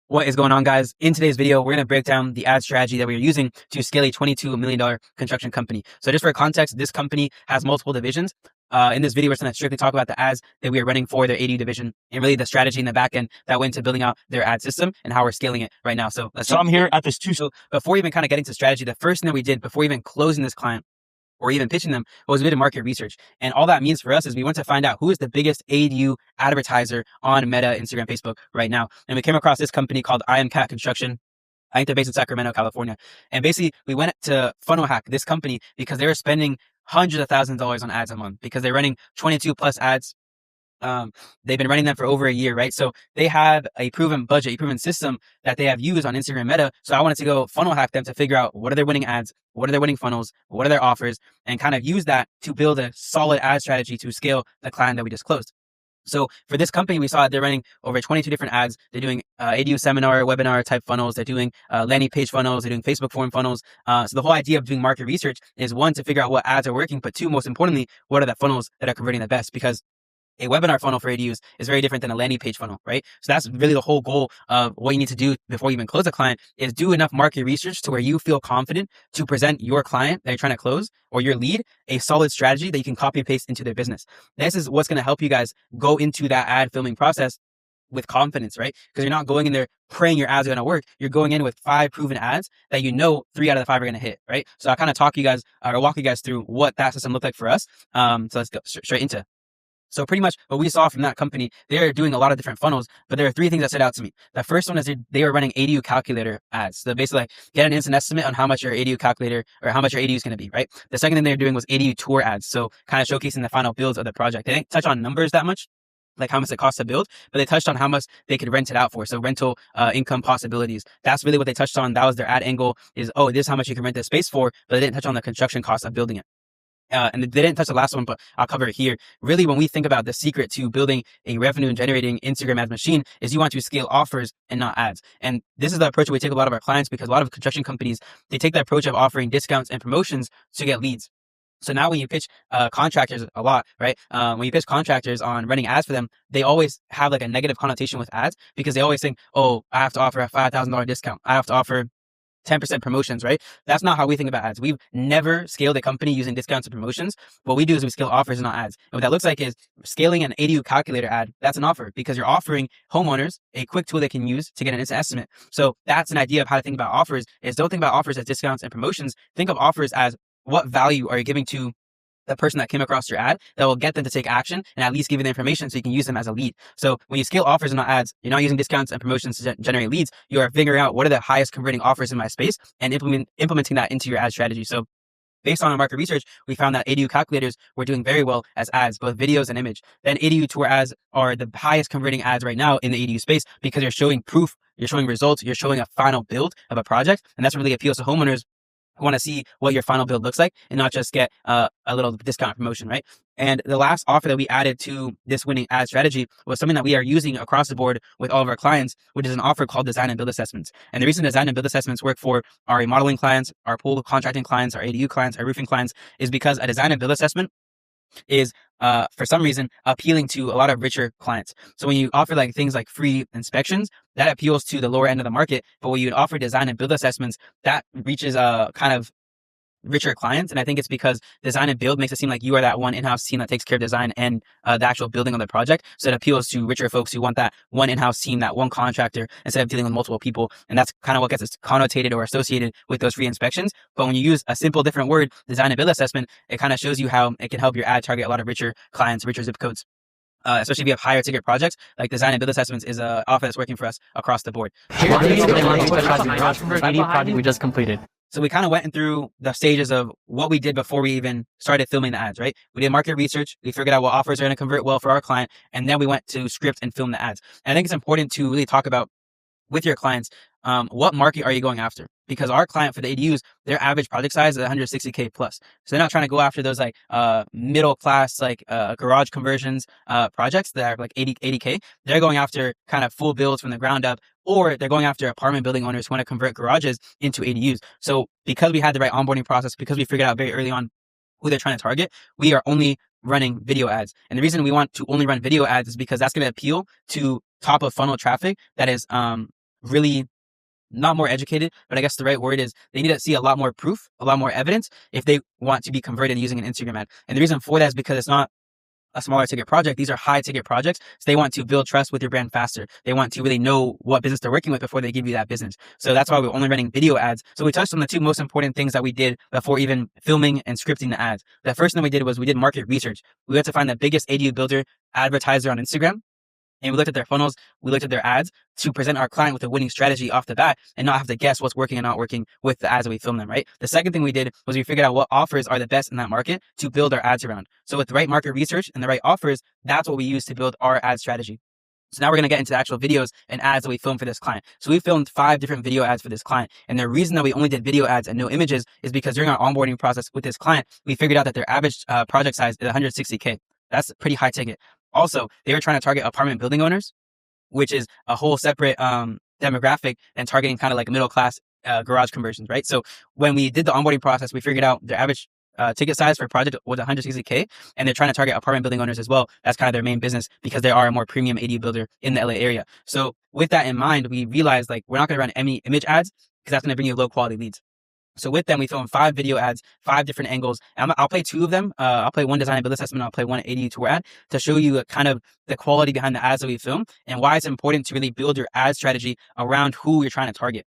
What is going on, guys? In today's video, we're going to break down the ad strategy that we are using to scale a $22 million construction company. So just for context, this company has multiple divisions. In this video, we're going to strictly talk about the ads that we are running for their ADU division and really the strategy in the back end that went into building out their ad system and how we're scaling it right now. So I'm here at this So before even kind of getting to strategy, the first thing that we did before even closing this client or even pitching them was we did market research. And all that means for us is we went to find out who is the biggest ADU advertiser on Meta, Instagram, Facebook right now. And we came across this company called IMCAT Construction. I think they're based in Sacramento, California. And basically we went to funnel hack this company because they were spending hundreds of thousands of dollars on ads a month because they're running 22 plus ads. They've been running them for over a year, right? So they have a proven budget, a proven system that they have used on Instagram Meta. So I wanted to go funnel hack them to figure out what are their winning ads, what are their winning funnels, what are their offers, and kind of use that to build a solid ad strategy to scale the client that we just closed. So for this company, we saw that they're running over 22 different ads. They're doing ADU seminar, webinar type funnels. They're doing landing page funnels. They're doing Facebook form funnels. So the whole idea of doing market research is one, to figure out what ads are working, but two, most importantly, what are the funnels that are converting the best? Because a webinar funnel for ADUs is very different than a landing page funnel, right? So that's really the whole goal of what you need to do before you even close a client is do enough market research to where you feel confident to present your client that you're trying to close or your lead a solid strategy that you can copy and paste into their business. This is what's going to help you guys go into that ad filming process with confidence, right? Because you're not going in there praying your ads are going to work. You're going in with 5 proven ads that you know 3 out of the 5 are going to hit, right? So I kind of walk you guys through what that system looked like for us. So let's go straight into it. So pretty much what we saw from that company, they're doing a lot of different funnels, but there are 3 things that stood out to me. The first one is they were running ADU calculator ads. So basically like get an instant estimate on how much your ADU calculator or how much your ADU is going to be, right? The second thing they were doing was ADU tour ads. So kind of showcasing the final builds of the project. They didn't touch on numbers that much, like how much it costs to build, but they touched on how much they could rent it out for. So rental income possibilities. That's really what they touched on. That was their ad angle is, oh, this is how much you can rent this space for, but they didn't touch on the construction cost of building it. And they didn't touch the last one, but I'll cover it here. Really, when we think about the secret to building a revenue generating Instagram ads machine is you want to scale offers and not ads. And this is the approach we take a lot of our clients because a lot of construction companies, they take the approach of offering discounts and promotions to get leads. So now when you pitch contractors a lot, right? When you pitch contractors on running ads for them, they always have like a negative connotation with ads because they always think, oh, I have to offer a $5,000 discount. I have to offer 10% promotions, right? That's not how we think about ads. We've never scaled a company using discounts and promotions. What we do is we scale offers and not ads. And what that looks like is scaling an ADU calculator ad. That's an offer because you're offering homeowners a quick tool they can use to get an instant estimate. So that's an idea of how to think about offers is don't think about offers as discounts and promotions. Think of offers as what value are you giving to the person that came across your ad that will get them to take action and at least give you the information so you can use them as a lead. So when you scale offers and not ads, you're not using discounts and promotions to generate leads. You are figuring out what are the highest converting offers in my space and implementing that into your ad strategy. So based on our market research, we found that ADU calculators were doing very well as ads, both videos and image. Then ADU tour ads are the highest converting ads right now in the ADU space because you're showing proof, you're showing results, you're showing a final build of a project. And that's what really appeals to homeowners who want to see what your final build looks like and not just get a little discount promotion, right? And the last offer that we added to this winning ad strategy was something that we are using across the board with all of our clients, which is an offer called design and build assessments. And the reason design and build assessments work for our remodeling clients, our pool contracting clients, our ADU clients, our roofing clients is because a design and build assessment is for some reason appealing to a lot of richer clients. So when you offer like things like free inspections, that appeals to the lower end of the market. But when you offer design and build assessments, that reaches kind of richer clients. And I think it's because design and build makes it seem like you are that one in-house team that takes care of design and the actual building of the project. So it appeals to richer folks who want that one in-house team, that one contractor instead of dealing with multiple people. And that's kind of what gets us connotated or associated with those free inspections. But when you use a simple different word, design and build assessment, it kind of shows you how it can help your ad target a lot of richer clients, richer zip codes. Especially if you have higher ticket projects, like design and build assessments is an offer that's working for us across the board. Here's the project we just completed. So we kind of went through the stages of what we did before we even started filming the ads, right? We did market research. We figured out what offers are going to convert well for our client. And then we went to script and film the ads. And I think it's important to really talk about with your clients, what market are you going after? Because our client for the ADUs, their average project size is 160K plus. So they're not trying to go after those like middle class, like garage conversions projects that are like 80K. They're going after kind of full builds from the ground up, or they're going after apartment building owners who want to convert garages into ADUs. So because we had the right onboarding process, because we figured out very early on who they're trying to target, we are only running video ads. And the reason we want to only run video ads is because that's going to appeal to top of funnel traffic that is really not more educated, but I guess the right word is they need to see a lot more proof, a lot more evidence if they want to be converted using an Instagram ad. And the reason for that is because it's not a smaller ticket project. These are high ticket projects. So they want to build trust with your brand faster. They want to really know what business they're working with before they give you that business. So that's why we're only running video ads. So we touched on the two most important things that we did before even filming and scripting the ads. The first thing we did was we did market research. We had to find the biggest ADU builder advertiser on Instagram. And we looked at their funnels, we looked at their ads to present our client with a winning strategy off the bat and not have to guess what's working and not working with the ads that we film them, right? The second thing we did was we figured out what offers are the best in that market to build our ads around. So with the right market research and the right offers, that's what we use to build our ad strategy. So now we're going to get into the actual videos and ads that we filmed for this client. So we filmed 5 different video ads for this client. And the reason that we only did video ads and no images is because during our onboarding process with this client, we figured out that their average project size is $160K. That's pretty high ticket. Also, they were trying to target apartment building owners, which is a whole separate demographic and targeting kind of like middle class garage conversions, right? So when we did the onboarding process, we figured out their average ticket size for a project was 160K, and they're trying to target apartment building owners as well. That's kind of their main business because they are a more premium ADU builder in the LA area. So with that in mind, we realized like we're not going to run any image ads because that's going to bring you low quality leads. So with them, we filmed 5 video ads, 5 different angles. And I'll play 2 of them. I'll play one design and build assessment. I'll play one ADU tour ad to show you kind of the quality behind the ads that we film and why it's important to really build your ad strategy around who you're trying to target.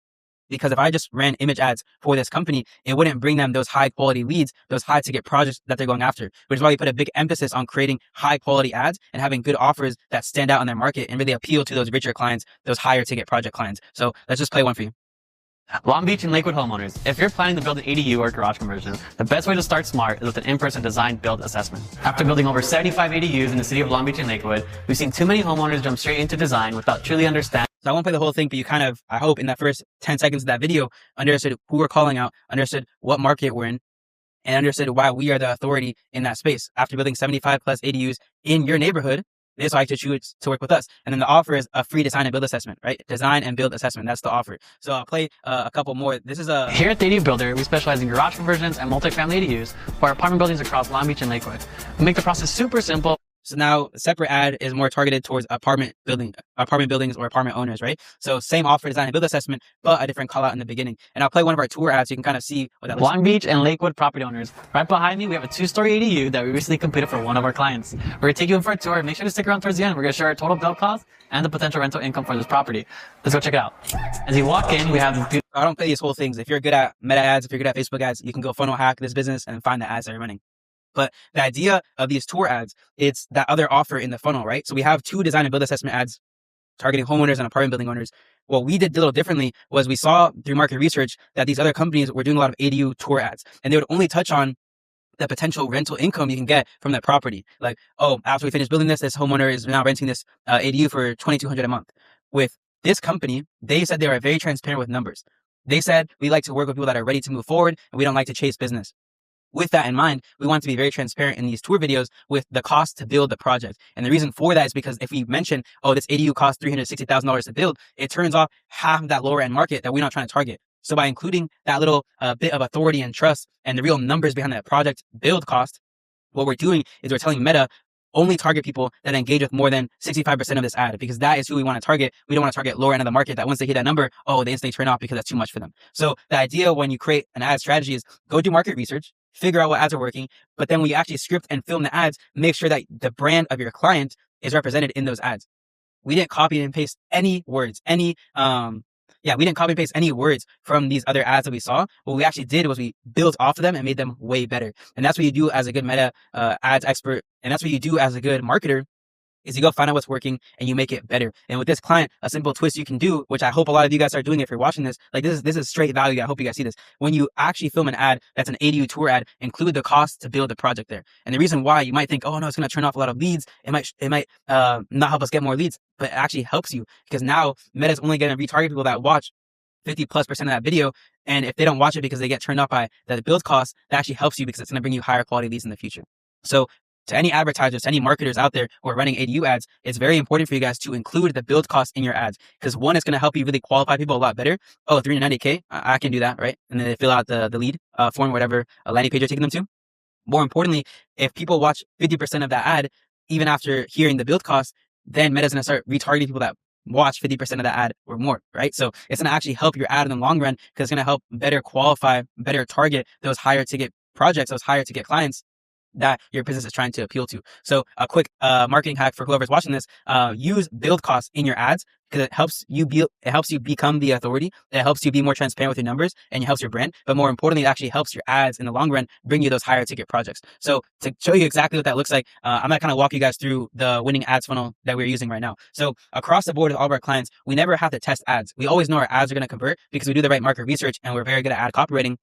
Because if I just ran image ads for this company, it wouldn't bring them those high quality leads, those high ticket projects that they're going after, which is why we put a big emphasis on creating high quality ads and having good offers that stand out in their market and really appeal to those richer clients, those higher ticket project clients. So let's just play one for you. Long Beach and Lakewood homeowners, if you're planning to build an ADU or garage conversion, the best way to start smart is with an in-person design build assessment. After building over 75 ADUs in the city of Long Beach and Lakewood, we've seen too many homeowners jump straight into design without truly understanding. So I won't play the whole thing, but you kind of, I hope in that first 10 seconds of that video, understood who we're calling out, understood what market we're in, and understood why we are the authority in that space. After building 75 plus ADUs in your neighborhood, this is why to choose to work with us. And then the offer is a free design and build assessment, right? Design and build assessment. That's the offer. So I'll play a couple more. This is a... Here at the ADU Builder, we specialize in garage conversions and multifamily ADUs for our apartment buildings across Long Beach and Lakewood. We make the process super simple. So now a separate ad is more targeted towards apartment buildings or apartment owners, right? So same offer, design and build assessment, but a different call out in the beginning. And I'll play one of our tour ads so you can kind of see what that looks like. Long Beach and Lakewood property owners. Right behind me, we have a 2-story ADU that we recently completed for one of our clients. We're going to take you in for a tour. Make sure to stick around towards the end. We're going to share our total build cost and the potential rental income for this property. Let's go check it out. As you walk in, we have this beautiful... I don't play these whole things. If you're good at meta ads, if you're good at Facebook ads, you can go funnel hack this business and find the ads that you're running. But the idea of these tour ads, it's that other offer in the funnel, right? So we have 2 design and build assessment ads targeting homeowners and apartment building owners. What we did a little differently was we saw through market research that these other companies were doing a lot of ADU tour ads, and they would only touch on the potential rental income you can get from that property. Like, oh, after we finish building this homeowner is now renting this ADU for $2,200 a month. With this company, they said they were very transparent with numbers. They said, we like to work with people that are ready to move forward and we don't like to chase business. With that in mind, we want to be very transparent in these tour videos with the cost to build the project. And the reason for that is because if we mention, oh, this ADU costs $360,000 to build, it turns off half of that lower end market that we're not trying to target. So by including that little bit of authority and trust and the real numbers behind that project build cost, what we're doing is we're telling Meta, only target people that engage with more than 65% of this ad, because that is who we want to target. We don't want to target lower end of the market that once they hit that number, oh, they instantly turn off because that's too much for them. So the idea when you create an ad strategy is go do market research, figure out what ads are working, but then when you actually script and film the ads, make sure that the brand of your client is represented in those ads. We didn't copy and paste any words, we didn't copy and paste any words from these other ads that we saw. What we actually did was we built off of them and made them way better. And that's what you do as a good meta ads expert. And that's what you do as a good marketer is you go find out what's working and you make it better. And with this client, a simple twist you can do, which I hope a lot of you guys are doing if you're watching this, like this is straight value. I hope you guys see this. When you actually film an ad that's an ADU tour ad, include the cost to build the project there. And the reason why you might think, oh no, it's going to turn off a lot of leads. It might not help us get more leads, but it actually helps you because now Meta's only going to retarget people that watch 50+% of that video. And if they don't watch it because they get turned off by the build costs, that actually helps you because it's going to bring you higher quality leads in the future. So to any advertisers, to any marketers out there who are running ADU ads, it's very important for you guys to include the build cost in your ads because one, is going to help you really qualify people a lot better. Oh, $390K, I can do that, right? And then they fill out the lead form, whatever landing page you're taking them to. More importantly, if people watch 50% of that ad, even after hearing the build cost, then Meta's going to start retargeting people that watch 50% of the ad or more, right? So it's going to actually help your ad in the long run because it's going to help better qualify, better target those higher ticket projects, those higher ticket clients that your business is trying to appeal to. So a quick marketing hack for whoever's watching this, use build costs in your ads because it helps you become the authority. It helps you be more transparent with your numbers and it helps your brand. But more importantly, it actually helps your ads in the long run bring you those higher ticket projects. So to show you exactly what that looks like, I'm going to kind of walk you guys through the winning ads funnel that we're using right now. So across the board with all of our clients, we never have to test ads. We always know our ads are going to convert because we do the right market research and we're very good at ad copywriting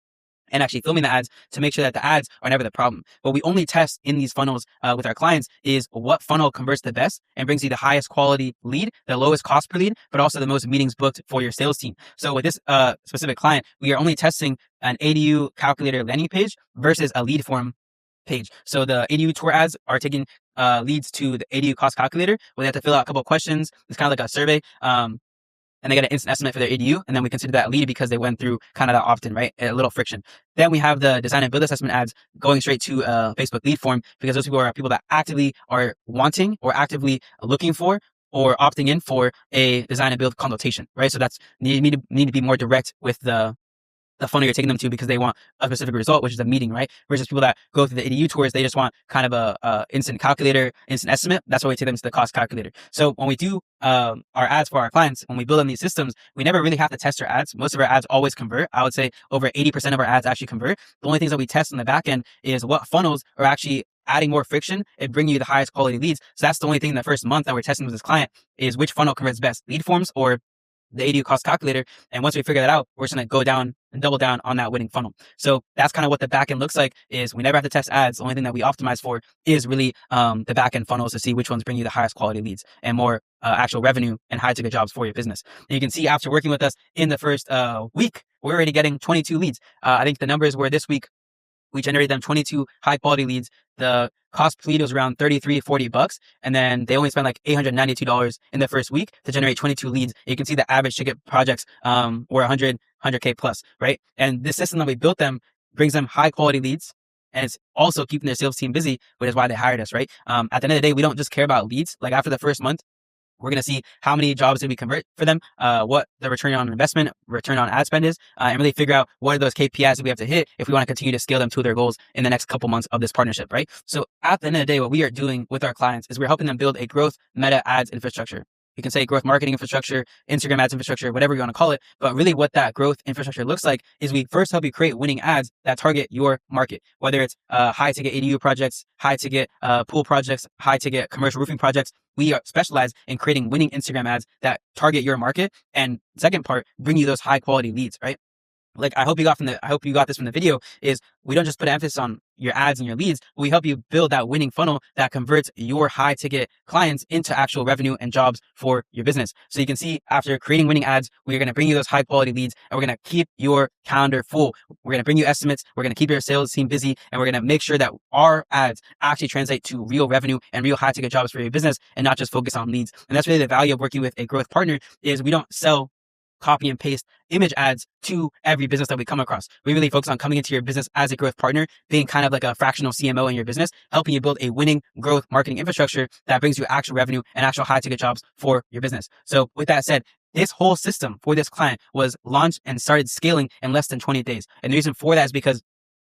and actually filming the ads to make sure that the ads are never the problem. What we only test in these funnels with our clients is what funnel converts the best and brings you the highest quality lead, the lowest cost per lead, but also the most meetings booked for your sales team. So with this specific client, we are only testing an ADU calculator landing page versus a lead form page. So the ADU tour ads are taking leads to the ADU cost calculator where they have to fill out a couple of questions. It's kind of like a survey. And they get an instant estimate for their ADU. And then we consider that lead because they went through kind of that often, right? A little friction. Then we have the design and build assessment ads going straight to a Facebook lead form because those people are people that actively are wanting or actively looking for or opting in for a design and build consultation, right? So that's need to be more direct with the funnel you're taking them to because they want a specific result, which is a meeting, right? Versus people that go through the ADU tours, they just want kind of a instant calculator, instant estimate. That's why we take them to the cost calculator. So when we do our ads for our clients, when we build on these systems, we never really have to test our ads. Most of our ads always convert. I would say over 80% of our ads actually convert. The only things that we test on the back end is what funnels are actually adding more friction and bringing you the highest quality leads. So that's the only thing in the first month that we're testing with this client is which funnel converts best, lead forms or the ADU cost calculator. And once we figure that out, we're just going to go down and double down on that winning funnel. So that's kind of what the back end looks like is we never have to test ads. The only thing that we optimize for is really the back end funnels to see which ones bring you the highest quality leads and more actual revenue and high ticket jobs for your business. And you can see after working with us in the first week, we're already getting 22 leads. I think the numbers were this week, we generated them 22 high quality leads. The cost per lead was around $33-$40. And then they only spent like $892 in the first week to generate 22 leads. You can see the average ticket projects were 100K plus, right? And this system that we built them brings them high quality leads. And it's also keeping their sales team busy, which is why they hired us, right? At the end of the day, we don't just care about leads. Like after the first month, we're going to see how many jobs did we convert for them, what the return on investment, return on ad spend is, and really figure out what are those KPIs that we have to hit if we want to continue to scale them to their goals in the next couple months of this partnership, right? So at the end of the day, what we are doing with our clients is we're helping them build a growth meta ads infrastructure. You can say growth marketing infrastructure, Instagram ads infrastructure, whatever you want to call it. But really what that growth infrastructure looks like is we first help you create winning ads that target your market, whether it's high ticket ADU projects, high ticket pool projects, high ticket commercial roofing projects. We are specialized in creating winning Instagram ads that target your market. And second part, bring you those high quality leads, right? Like I hope you got this from the video is we don't just put emphasis on your ads and your leads, but we help you build that winning funnel that converts your high ticket clients into actual revenue and jobs for your business. So you can see after creating winning ads, we're going to bring you those high quality leads and we're going to keep your calendar full. We're going to bring you estimates. We're going to keep your sales team busy and we're going to make sure that our ads actually translate to real revenue and real high ticket jobs for your business and not just focus on leads. And that's really the value of working with a growth partner is we don't sell copy and paste image ads to every business that we come across. We really focus on coming into your business as a growth partner, being kind of like a fractional CMO in your business, helping you build a winning growth marketing infrastructure that brings you actual revenue and actual high ticket jobs for your business. So with that said, this whole system for this client was launched and started scaling in less than 20 days. And the reason for that is because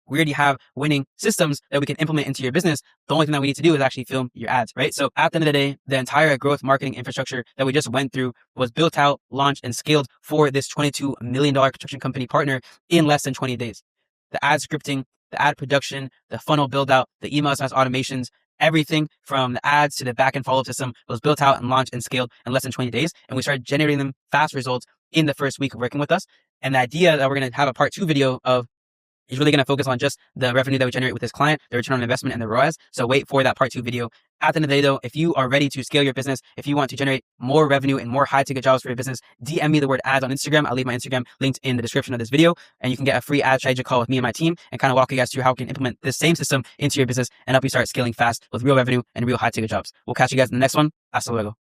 we already have winning systems that we can implement into your business. The only thing that we need to do is actually film your ads, right? So at the end of the day, the entire growth marketing infrastructure that we just went through was built out, launched, and scaled for this $22 million construction company partner in less than 20 days. The ad scripting, the ad production, the funnel build out, the email SMS automations, everything from the ads to the backend follow-up system was built out and launched and scaled in less than 20 days. And we started generating them fast results in the first week of working with us. And the idea that we're going to have a part 2 video of is really going to focus on just the revenue that we generate with this client, the return on investment and the ROAS. So wait for that part 2 video. At the end of the day though, if you are ready to scale your business, if you want to generate more revenue and more high ticket jobs for your business, DM me the word ads on Instagram. I'll leave my Instagram linked in the description of this video and you can get a free ad strategy call with me and my team and kind of walk you guys through how we can implement this same system into your business and help you start scaling fast with real revenue and real high ticket jobs. We'll catch you guys in the next one. Hasta luego.